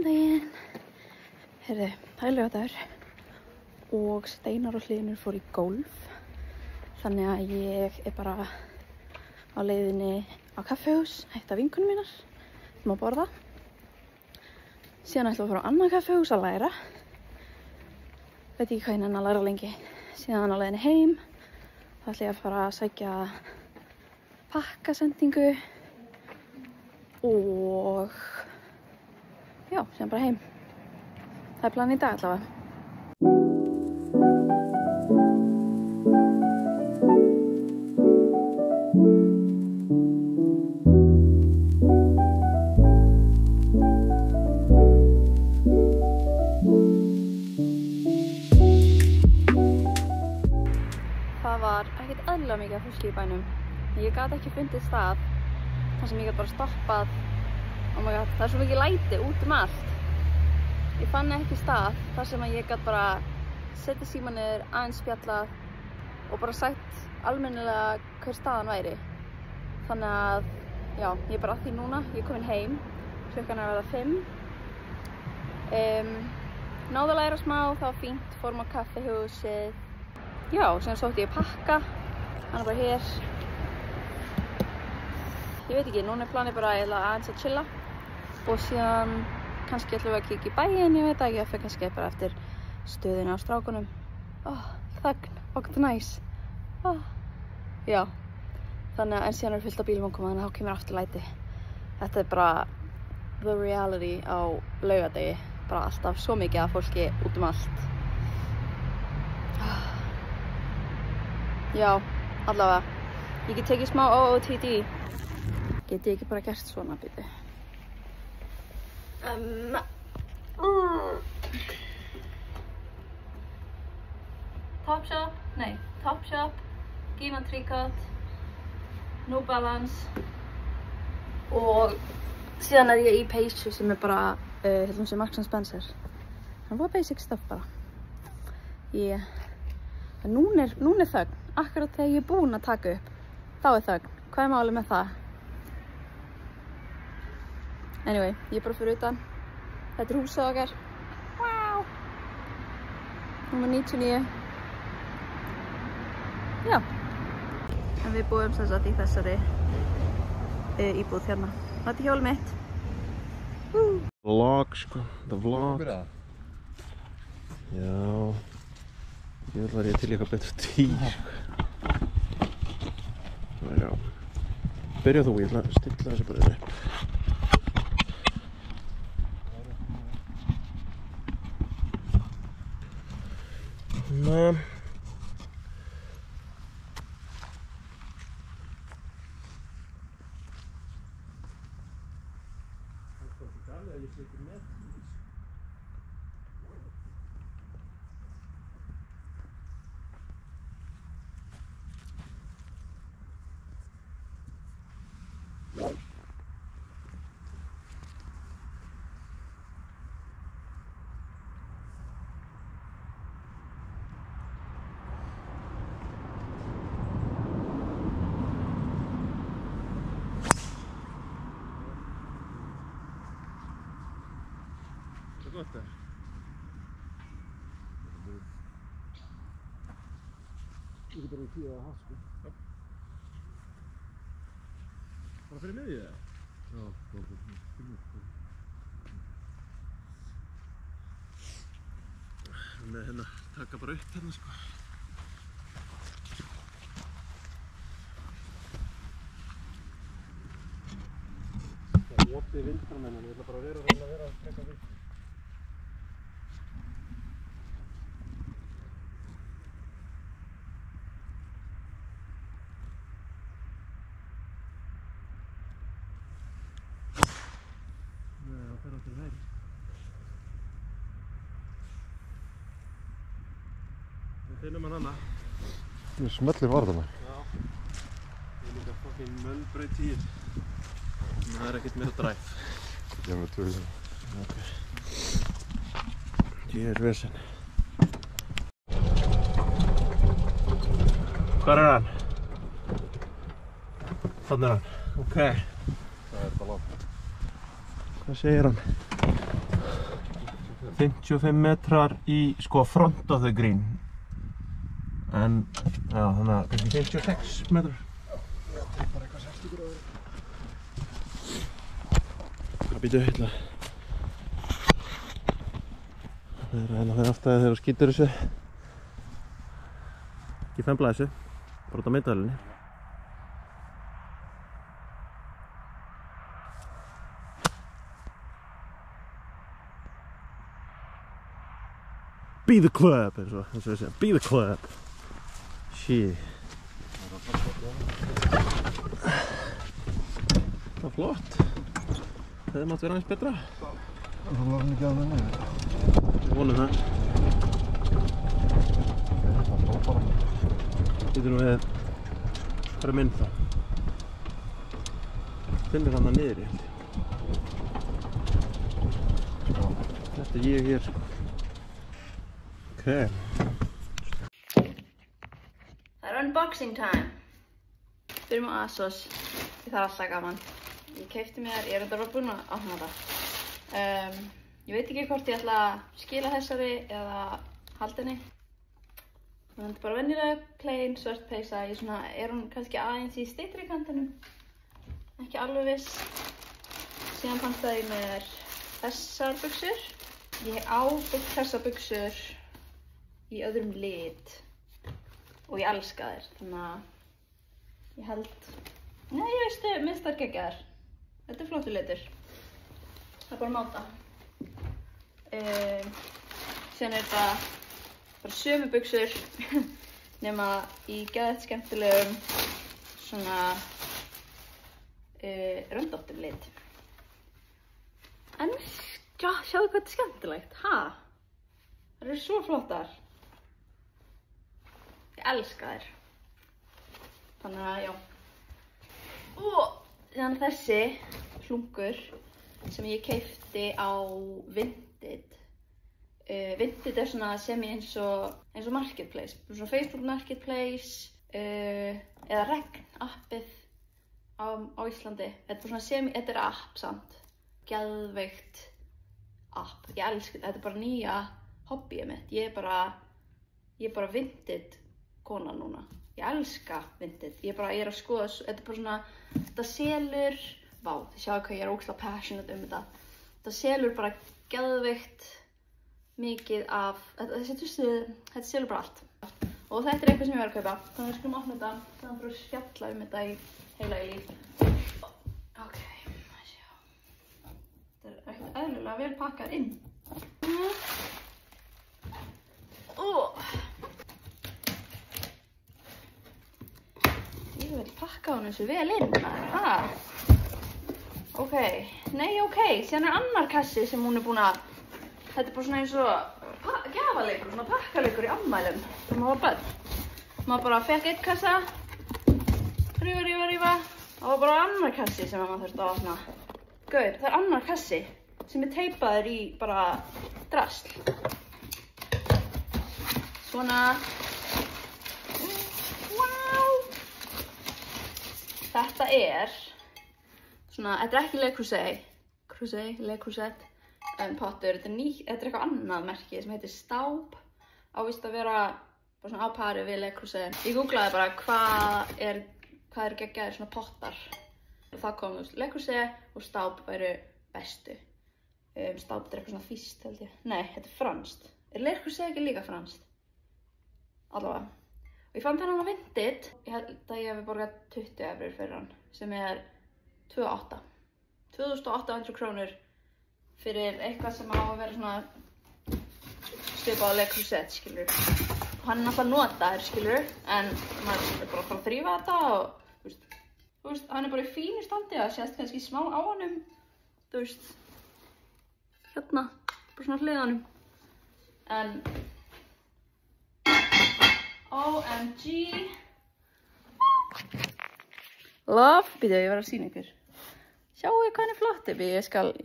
Góðan daginn. Heyrðu, það er laugardagur og Steinar og Hlynur fór í golf. Þannig að ég er bara á leiðinni á kaffihús, hitta vinkonur mínar, að borða. Síðan ætla að fara á annað kaffihús að læra. Veit ekki hvað ég nenni að læra lengi. Síðan á leiðinni heim, þá ætla ég að fara að sækja pakkasendingu og já, síðan bara heim. Það er planið í dag allavega. Það var ekkert eðlilega mikið af fólki í bænum. Ég gat ekki fundið stað þar sem ég gat bara stoppað. Oh my god, það er svo mikið læti út allt. Ég fann ekki stað þar sem ég gat bara setið símann niður, aðeins spjallað og bara sagt almennilega hver staðan væri. Þannig að, já, ég er bara að því núna. Ég er komin heim. Klukkan er að verða 5. Náði að læra smá, það var fínt. Fórum á kaffihúsið. Já, sem sótti ég pakka. Hann er bara hér. Ég veit ekki, núna er planið bara aðeins að chilla. Og síðan kannski ætlum við að kíkja í bæinn, ég veit ekki, ég fyrir kannski bara eftir stöðinu á strákunum. Þögn, okkur næs. Já, þannig að en síðan er fullt af bílum að koma, þannig að þá kemur aftur læti. Þetta er bara the reality á laugardegi. Bara alltaf svo mikið af fólki út allt. Já, allavega. Ég get tekið smá OOTD. Get ég ekki bara gert svona bíti? Topshop, nei, Topshop, Gina Tricot, New Balance og síðan er ég í peysu sem er bara, hérna sem Marks & Spencer. Það var basic stuff bara. Núna er þögn, akkurat þegar ég er búin að taka upp, þá er þögn. Hvað er málið með það? Anyway, ég er bara fyrir utan. Þetta er húsið okkar. Wow! Númer 99. Já. En við búum sem sagt í þessari íbúð hérna. Þetta er hjólið mitt. Vlog, sko. The vlog. Já. Ég vil vera til eitthvað betur tíð. Já. Byrja þú, ég ætla að stilla þessu bara upp. Gott där. Du kan rotera hasken. Ja. Varför är det med det? Ja, med hérna taka bara upp hérna sko. Það er opið vindfram en ég ætla bara að vera að taka við. Finnum hann hana. Þú smellir varðana. Já. Ég er líka fucking möllbraut í. Það er ekkert meira dræf. Ég með 200. Ok. Ég er vesen. Hvar er hann? Þannig er hann. Ok. Það er bara langt. Hvað segir hann? 55 metrar í sko front of the green. En, já, þannig að kannski 56 metrar. Það er bara eitthvað 60 gráður. Það býtu heitla. Það er að fyrir aftæði þegar þú skýtur þessu. Ekki fembla þessu, bara út á myndavélinni. Be the club, eins og við segjum. Be the club. Shit. Það var flott. Það hefði mátt vera aðeins betra. Það var ekki alveg niður. Við vonum það. Það stóð bara. Býtum við hvað er minn þá? Finnir hann það niður í held ég. Þetta er ég hér sko. Okay. Það er unboxing time. Byrjum á ASOS. Það er alltaf gaman. Ég keypti mér, ég er enda búin að opna það. Ég veit ekki hvort ég ætla að skila þessari eða halda henni. Það er bara venjulega plain svört peysa. Er hún kannski aðeins í styttri kantinum. Ekki alveg viss. Síðan pantaði ég mér þessar buxur. Ég á þessar buxur í öðrum lit og ég elska þær, þannig að ég held, nei ég veistu, minnst þær geggjaðar. Þetta er flottur litur. Það er bara að máta. Síðan er þetta bara sömu buxur nema í geðveikt skemmtilegum svona röndóttum lit. En já, sjáðu hvað þetta er skemmtilegt, ha? Það eru svo flottar. Ég elska þær. Þannig að já. Og þannig þessi hlungur sem ég keypti á Vinted. Vinted er svona semi eins og Marketplace. Svona Facebook Marketplace eða Regn appið á Íslandi. Þetta er svona þetta er app samt. Geðveikt app. Ég elska þetta. Þetta er bara nýja hobbyið mitt. Ég er bara Vinted kona núna. Ég elska Vinted. Ég er að skoða, þetta er bara svona, þetta selur, vá, þið sjáu hvað ég er ógeðslega passionate þetta. Þetta selur bara geðveikt mikið af, þetta selur bara allt. Og þetta er eitthvað sem ég var að kaupa. Þannig að við skulum opna þetta, þannig að við spjalla þetta í heila eilífð. Ok, sjá. Þetta er ekkert eðlilega vel pakkað inn. Ég vil pakka hún þessu vel inn, Ok, nei ok, síðan er annar kassi sem hún er búin að, þetta er bara svona eins og gjafaleikur, svona pakkaleikur í afmælum þegar maður var börn. Maður bara fekk einn kassa, rífa, og það var bara annar kassi sem maður þurfti að opna. Gaur, það er annar kassi sem er teipaður í bara drasl. Svona. Þetta er svona, þetta er ekki Le Creuset pottur, þetta er eitthvað annað merki sem heitir Staub, ávist að vera bara svona á pari við Le Creuset. Ég googlaði bara hvað er geggjaðir svona pottar og það kom Le Creuset og Staub væru bestu. Staub er eitthvað svona þýskt held ég. Nei, þetta er franskt. Er Le Creuset ekki líka franskt? Allavega. Og ég fann þennan á Vinted. Ég held að ég hefði borgað 20 evrur fyrir hann, sem er 2.800 krónur fyrir eitthvað sem á að vera svona svipað á Le Creuset, skilur. Og hann er náttúrulega notaður, skilur, en maður er bara að fara að þrífa þetta og, þú veist, hann er bara í fínu standi, það sést kannski smá á honum, þú veist, hérna, bara svona hliðanum. En OMG. Love, býtu, ég var að sýna ykkur. Sjáu hvað hann er flottur, ég skal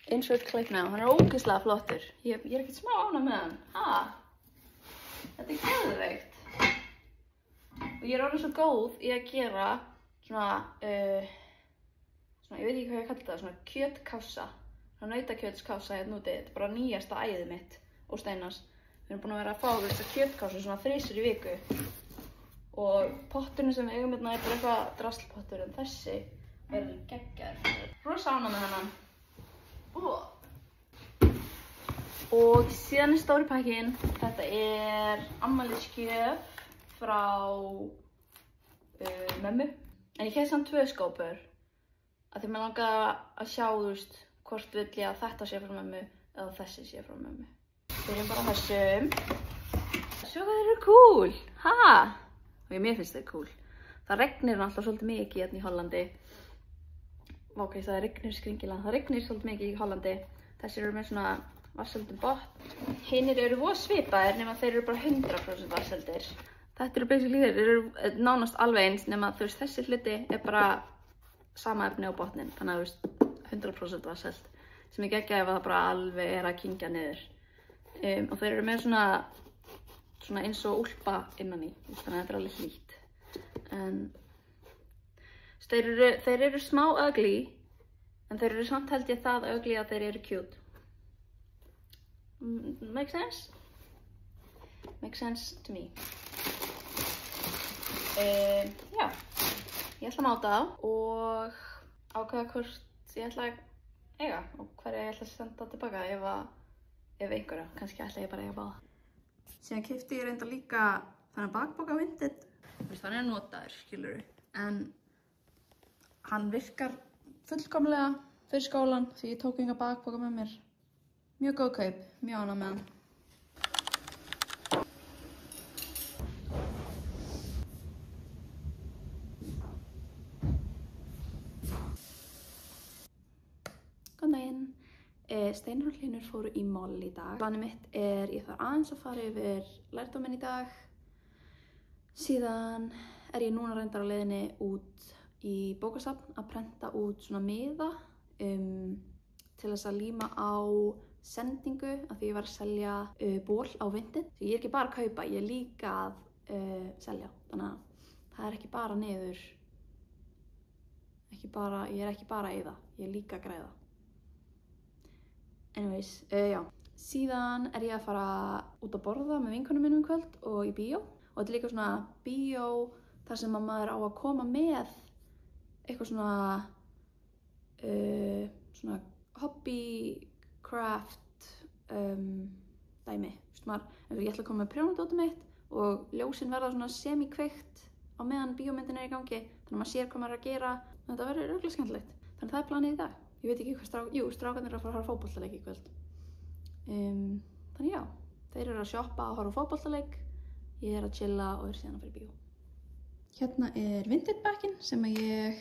insert clip now. Hann er ógeðslega flottur. Ég er ekkert smá ánægð með hann. Þetta er geðveikt. Og ég er orðin svo góð í að gera svona, ég veit ekki hvað ég kalli það, svona kjötkása. nautakjötskása hérna úti. Þetta bara nýjasta æðið mitt og Steinars. Við erum búin að vera að fá þessa kjötkásu svona 3 í viku. Og potturinn sem við eigum hérna bara eitthvað draslpottur en þessi geggjaður. Rosa ánægð með hennan. Og síðan stóri pakkinn. Þetta afmælisgjöf frá mömmu. En ég keypti samt 2 skópur. Af því mér langaði að sjá, hvort vill ég að þetta sé frá mömmu eða þessi sé frá mömmu. Byrjum bara á þessum. Sjá hvað þeir eru cool! Ha! Og mér finnst þeir cool. Það regnir alltaf svolítið mikið hérna í Hollandi. Ok, það regnir skringilega. Það regnir svolítið mikið í Hollandi. Þessir eru með svona vatnsseldur botn. Hinir eru voða svipaðir nema þeir eru bara 100% vatnsseldir. Þetta eru basically þeir eru nánast alveg eins nema þessi hluti bara sama efni á botnin. Þannig að 100% vatnselt. Sem ég geggja ef það bara alveg að kyngja niður. Og þeir eru með svona eins og úlpa innan í. Þannig að þetta alveg hlýtt. En þeir eru smá ugly. En þeir eru samt held ég það ugly að þeir eru cute. Make sense? Makes sense to me. Já, ég ætla að máta þá og ákveða hvort ég ætla að eiga og hverja ég ætla að senda tilbaka ef einhverja, kannski ætla ég bara að eiga báða. Síðan keypti ég reyndar líka þennan bakpoka Vinted. Hann notaður, skilurðu, en hann virkar fullkomlega fyrir skólann því ég tók enga bakpoka með mér. Mjög góð kaup, mjög ánægð með hann. Góðan daginn. Steinar og Hlynur fóru í mall í dag. Planið mitt ég þarf aðeins að fara yfir lærdóminn í dag. Síðan ég núna reyndar á leiðinni út í bókasafn að prenta út svona miða til þess að líma á sendingu af því ég var að selja ból á Vinted. Því ég ekki bara að kaupa, ég líka að selja. Þannig að það ekki bara niður, ég ekki bara að eyða, ég líka að græða. Anyways, já. Síðan ég að fara út að borða með vinkonum mínum kvöld og í bíó. Og þetta líka svona bíó þar sem að maður á að koma með eitthvað svona hobby, craft, dæmi. Ég ætla að koma með prjónadótið mitt og ljósin verða svona semi-kveikt á meðan bíómyndin í gangi. Þannig að maður sér hvað maður að gera. Þetta verður örugglega skemmtilegt. Þannig það planið í dag. Ég veit ekki hvað strákarnir að fara að horfa á fótboltaleik í kvöld. Þannig já, þeir eru að shoppa og horfa á fótboltaleik. Ég að chilla og síðan að fara í bíó. Hérna Vinted backinn sem ég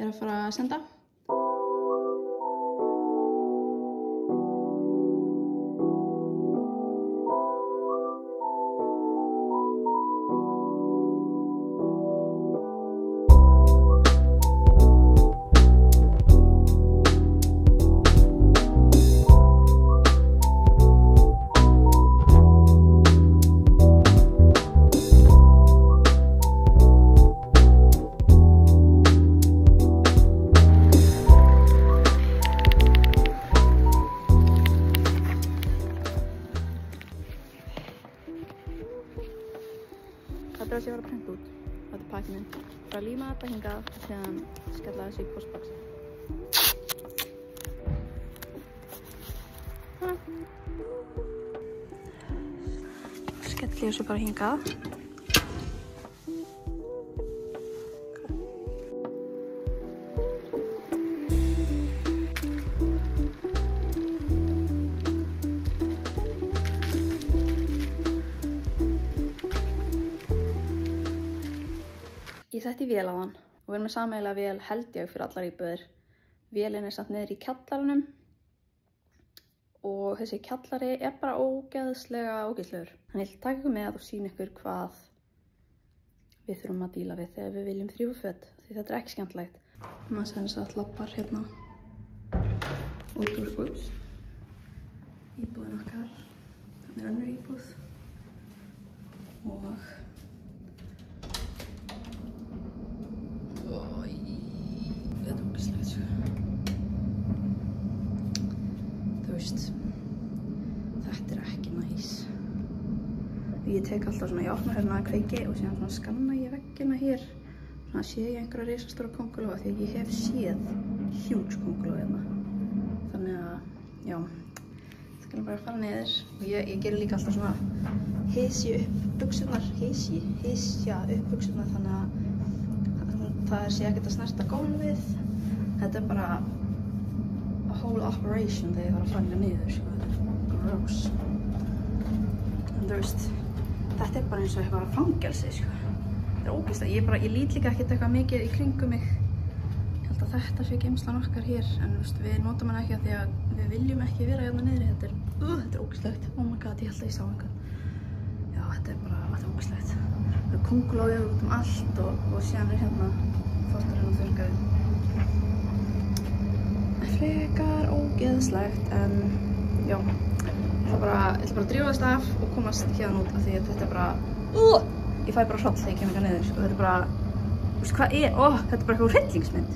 að fara að senda. Þetta ég var að prenta út. Þetta pakkinn minn. Bara líma þetta hingað og síðan skella þessu í postbox. Skelli þessu bara hingað. Ég setti vél á hann og við erum með sameiginlega vél held ég fyrir allar íbúðir. Vélin satt niður í kjallaranum og þessi kjallari bara ógeðslegur. Þannig ég ætla að taka ykkur með og sýna ykkur hvað við þurfum að díla við þegar við viljum þrífa föt því þetta ekki skemmtilegt. Maður sem þess að lappar hérna út úr íbúðin okkar. Þannig önnur íbúð og þetta ógeðslegt sko. veist, þetta ekki næs. Ég tek alltaf svona, ég opna hérna kveiki og síðan svona skanna ég veggina hér. Svona sé ég einhverja risastóra kóngulóa því að ég hef séð huge kóngulóa hérna. Þannig að, já, skulum bara fara niður. Og ég gerir líka alltaf svona hysja upp buxurnar, upp buxurnar þannig að það sé ekkert að snerta gólfið. Þetta bara a whole operation þegar ég þarf að fara niður, sko. Þetta gross. En þú veist, þetta bara eins og eitthvað fangelsi, sko. Þetta ógeðslegt. Ég lít líka ekkert eitthvað mikið í kringum mig. Ég held að þetta sé geymslan okkar hér, en þú veist, við notum hann ekki af því að við viljum ekki vera hérna niðri. Þetta er ógeðslegt. Oh my god, ég held að ég sá einhvern. Já, þetta er ógeðslegt. Það er kóngulóar út allt og síðan er hérna fósturinn og þurrkaði. Frekar ógeðslegt, en já, ég ætla bara að drífa þess af og komast hérna út af því að þetta er bara, ég fæ bara hroll þegar ég kem hérna niður, sko. Þetta er bara, þú veist hvað þetta er bara eitthvað hryllingsmynd.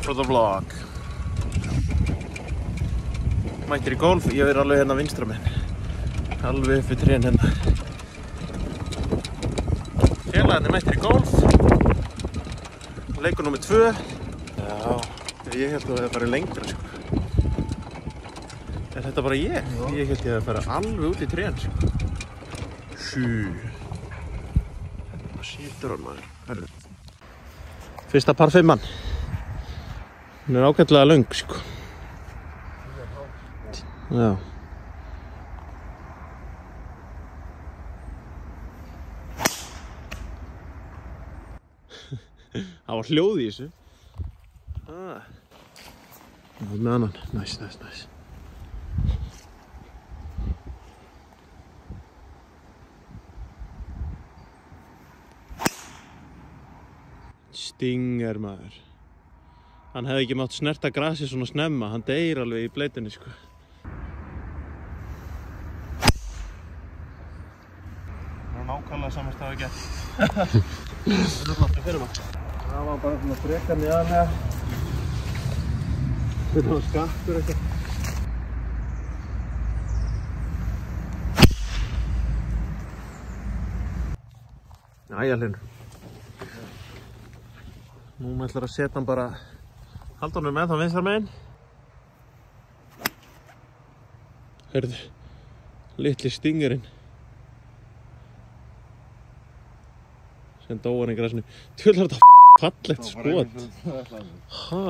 For the vlog. Mættir í golf, ég er alveg hérna vinstra megin. Alveg upp við trén hérna. Félagarnir mættir í golf. Leikur númer 2. Já, ég held að það fari lengra, sko. Er þetta bara ég? Já. Ég held að það fari alveg út í trén, sko. Þetta sýtur hann, maður. Fyrsta par 5-man. Hún er ágætlega löng, sko. Já. Það var hljóð í þessu. Með annan. Næs. Stinger, maður. Hann hefði ekki mátt snerta grasið svona snemma, hann deyr alveg í bleytunni, sko. Það var nákvæmlega samast að hafa gert. Það var bara svona frekar neðarlega. Þetta var skattur eitthvað. Jæja, Hlynur. Nú ætlar að setja hann bara halda honum með þá vinstra megin. Hörðu, litli stingerinn. Sem dó hann í grasinu. Tjóðlega þetta fallegt skot. Ha.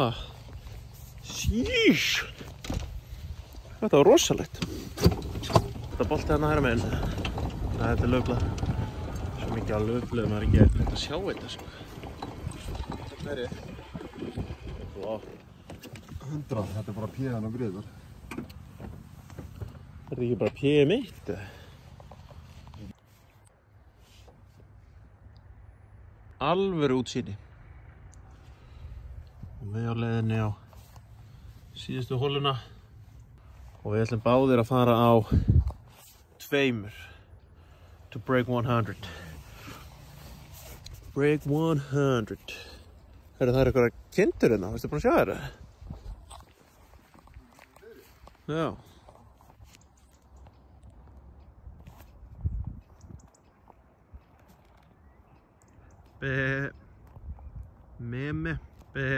Sýsh. Þetta var rosalegt. Þetta bolti hérna hægra megin. Þetta er laufblað. Svo mikið á laufblöðum að það er ekki hægt að sjá þetta, sko. Þetta er ég. 100, þetta er bara píðan og griður. Er þetta ekki bara píði mitt? Alvöru útsýni. Og við á leiðinni á síðustu holuna. Og við ætlum báðir að fara á 2 to break 100. Break 100. Það er eitthvað kindur hérna, veistu búin að sjá þetta? Já. Be. Meme. Be.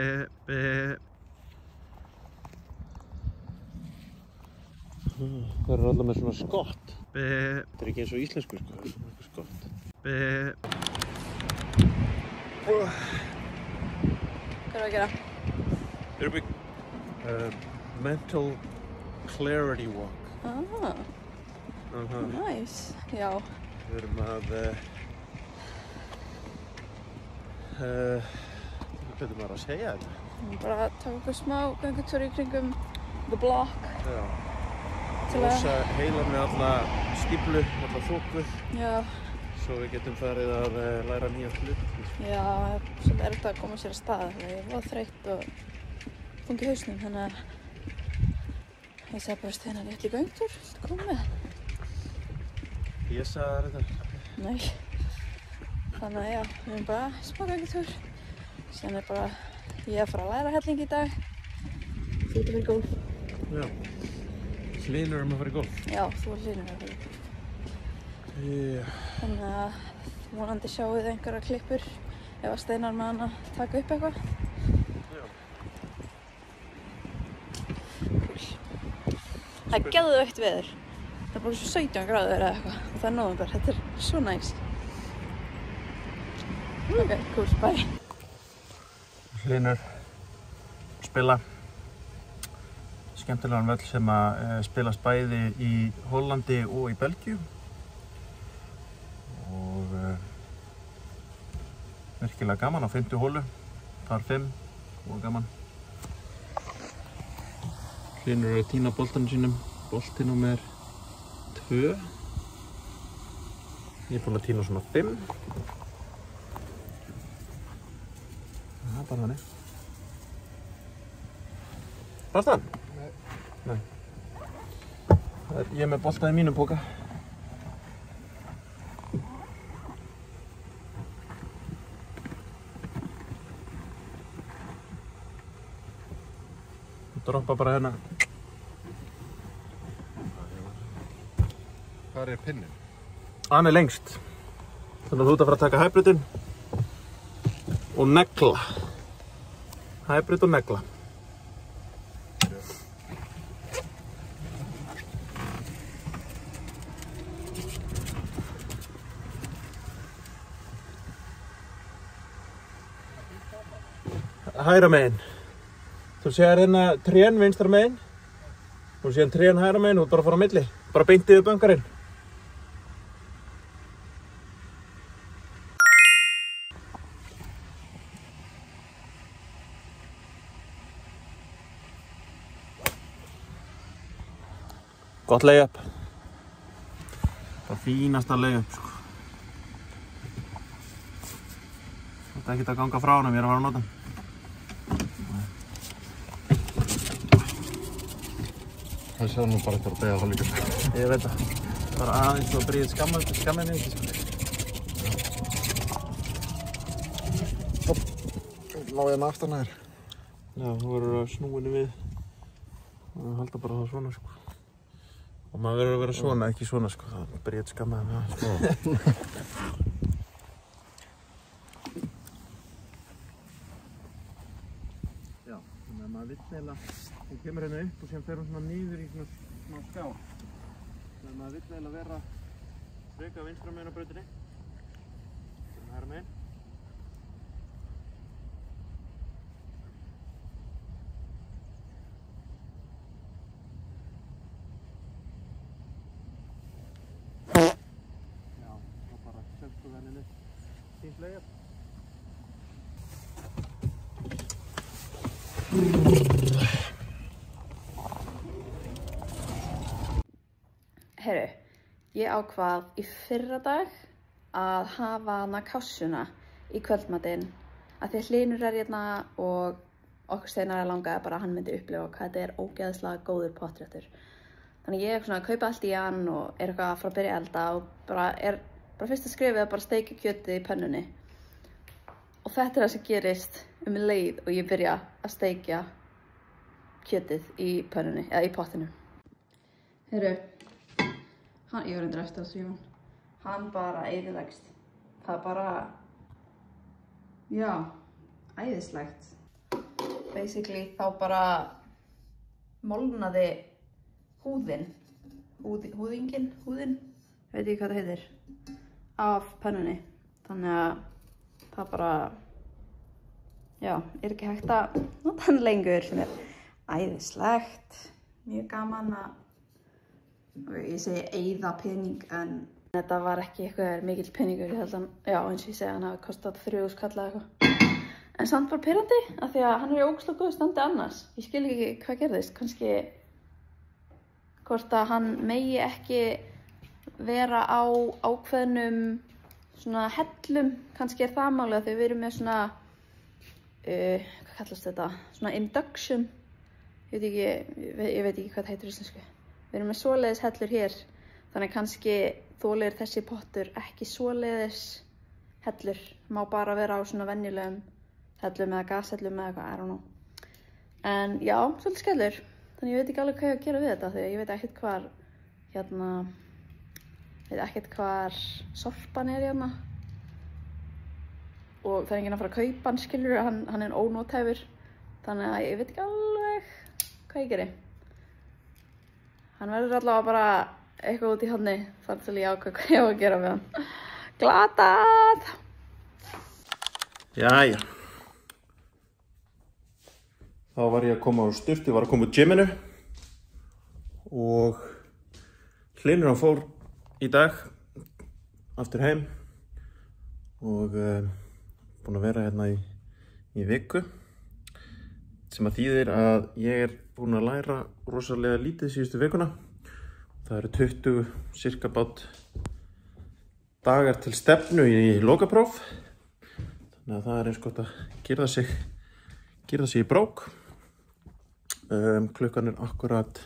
Það eru allar með svona skott. Be. Þetta er ekki eins og íslensku, sko. Það er svona skott. Be. Hvað er að gera? Við erum í mental clarity walk. Nice, já. Við erum að, hvað maður að segja þetta? Bara að taka okkur smá göngutúr í kringum the block. Já. Til Losa heilan með alla stíflu, alla þoku, Já, svo við getum farið að læra nýja hluti. já, svolítið erfitt að koma sér af stað. Ég var þreytt og þungt í hausnum, þannig að ég sagði bara Steinar, ég ætla í göngutúr, viltu koma með? Ég sagði þetta. Nei. Þannig að já, við erum bara smá göngutúr. Síðan er bara ég að fara að læra helling í dag. Þú ert að fara í golf. Já. Hlynur að fara í golf. Já, þú og Hlynur að fara í golf. Já. Þannig að vonandi sjáum við einhverja klippur ef að Steinar með hann að taka upp eitthvað. Já. Það er geðveikt veður. Það er bara svo 17 gráður eða eitthvað og það er nóvember. Þetta er svo næs. Ok, cool, bye. Hlynur spila skemmtilegan völl sem að spilast bæði í Hollandi og í Belgíu og virkilega gaman á 50 hólu, par 5 og gaman. Hlynur er að tína boltanum sínum, bolti númer 2. Ég er búinn að tína svona 5. Það er bara þannig. Fannst það? Nei. Ég er með boltað í mínum póka. Droppa bara hérna. Hvar er pinninn? Hann er lengst. Þannig að þú ert að fara að taka hybridin og negla. Hybrid og negla. Hægra megin. Þú sér hérna trén vinstra megin. Þú sér trén hægra megin og þú ert bara að fara á milli. Bara beint yfir bunkarinn. Gott layup. Það fínasta layup, sko. Þetta er ekkert að ganga frá honum, ég er að fara að nota hann. Það séð nú bara eftir að beygja það líka. Ég veit það. Bara aðeins og bríðið skamminni ekki, sko. Lá ég aftan þér. Já, þú verður að snúinni við. Og halda bara það svona, sko. Og maður verður að vera svona, ekki svona, sko. Það bríðið skammaði með það, sko. Já, þannig að maður vill eiginlega, hún kemur hérna upp og síðan fer hún svona niður í svona ská. Þannig að maður vill eiginlega vera frekar vinstra megin á brautinni. Svona hægra megin. Já, og bara seltu henni fínt layup. Heyrðu, ég ákvað í fyrradag að hafa hana kássuna í kvöldmatinn af því að Hlynur er hérna og okkur Steinar langaði bara að hann myndi upplifa hvað þetta er ógeðslega góður pottréttur. Þannig ég er svona að kaupa allt í hann og er eitthvað að fara að byrja að elda og bara fyrsta skrefið að bara steikja kjötið í pönnunni. Og þetta er það sem gerist leið og ég byrja að steikja kjötið í pönnunni, eða í pottinu. Heyrðu. Ég var reyndar eftir að Símon. Hann bara eyðileggst. Það er bara, já, æðislegt. Basically þá bara molnaði húðin, húðin, veit ekki hvað það heitir, af pönnunni. Þannig að það bara, já, er ekki hægt að nota hann lengur sem er æðislegt. Mjög gaman að ég segi eyða pening, en þetta var ekki eitthvað mikill peningur. Ég held að, já, eins og ég segi, hann hafi kostað 3.000 kall eða eitthvað. En samt bara pirrandi, af því að hann er í ógeðslega góðu standi annars. Ég skil ekki hvað gerðist, kannski hvort að hann megi ekki vera á ákveðnum svona hellum, kannski er það málið, þegar við erum með svona, hvað kallast þetta, svona induction, ég veit ekki hvað það heitir í íslensku. Við erum með svoleiðis hellur hér, þannig kannski þolir þessi pottur ekki svoleiðis hellur, má bara vera á svona venjulegum hellum eða gashellum eða eitthvað, I don't know. En já, svolítið skellur, þannig ég veit ekki alveg hvað ég að gera við þetta, þegar ég veit ekkert hvar, hvar sorpan er hérna. Og það er enginn að fara að kaupa hann, skilur, hann er ónótæfur, þannig að ég veit ekki alveg hvað ég geri. Hann verður allavega bara eitthvað út í horni þar til ég ákveð hvað ég á að gera með hann. Glatað! Jæja. Þá var ég að koma á sturt, ég var að koma úr gyminu og Hlynur hann fór í dag aftur heim og búinn að vera hérna í viku, sem að þýðir að ég er búinn að læra rosalega lítið síðustu vikuna. Það eru 20 cirka bát dagar til stefnu í lokapróf, þannig að það er eins gott að girða sig í brók. Klukkan er akkurat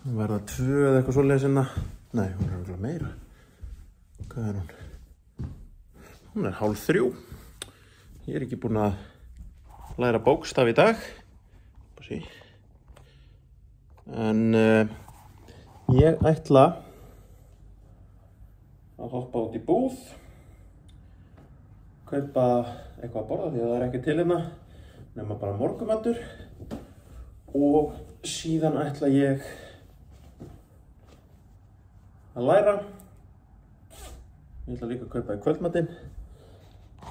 að verða 2 eða eitthvað svoleiðis inna. Nei, hún er örugglega meira. Hvað er hún? Hún er 2:30. Ég er ekki búinn að læra bókstaf í dag. En ég ætla að hoppa út í búð, kaupa eitthvað að borða því að það er ekki til hérna, nema bara morgumatur, og síðan ætla ég að læra. Ég ætla líka að kaupa í kvöldmatinn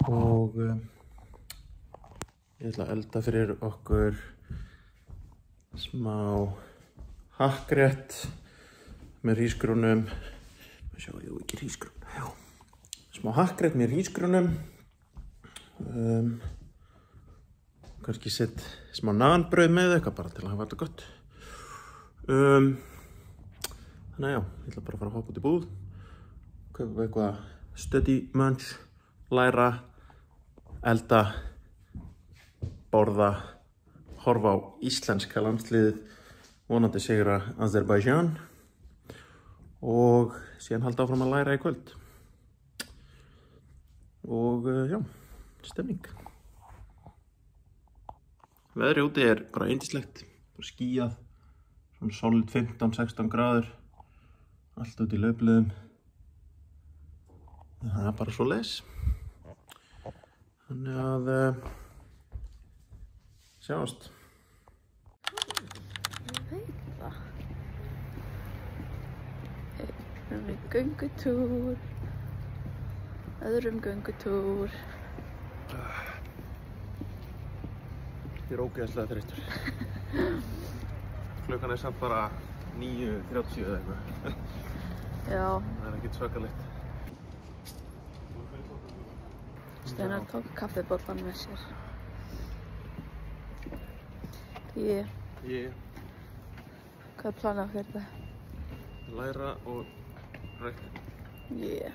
og ég ætla að elda fyrir okkur smá hakkrétt með hrísgrjónum. Ekki hrísgrjón, já. Smá hakkrétt með hrísgrjónum. Kannski sett smá nanbrauð með eitthvað bara til að hafa þetta gott. Þannig að já, ég ætla bara að fara að hoppa út í búð, kaupa eitthvað study munch, læra, elda, borða, horfa á íslenska landsliðið, vonandi sigra Azerbaijan og síðan halda áfram að læra í kvöld. Og já, stemning. Veðrið úti er bara yndislegt, skýjað, svona solid 15-16 gráður, allt út í laufblöðum. Það er bara svoleiðis. Þannig að sjáumst. Ég veit það. Erum við göngutúr, öðrum göngutúr. Ég er ógeðslega þreyttur. Klukkan er samt bara 9:30 eða eitthvað. Já. Það er ekkert svakalegt. Steinar tók kaffibollan með sér. Ég. Hvað er planið fyrir þetta? Læra og rækta. Yeah.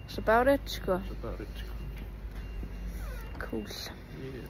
That's about it, sko. That's about it. Cool. Yeah.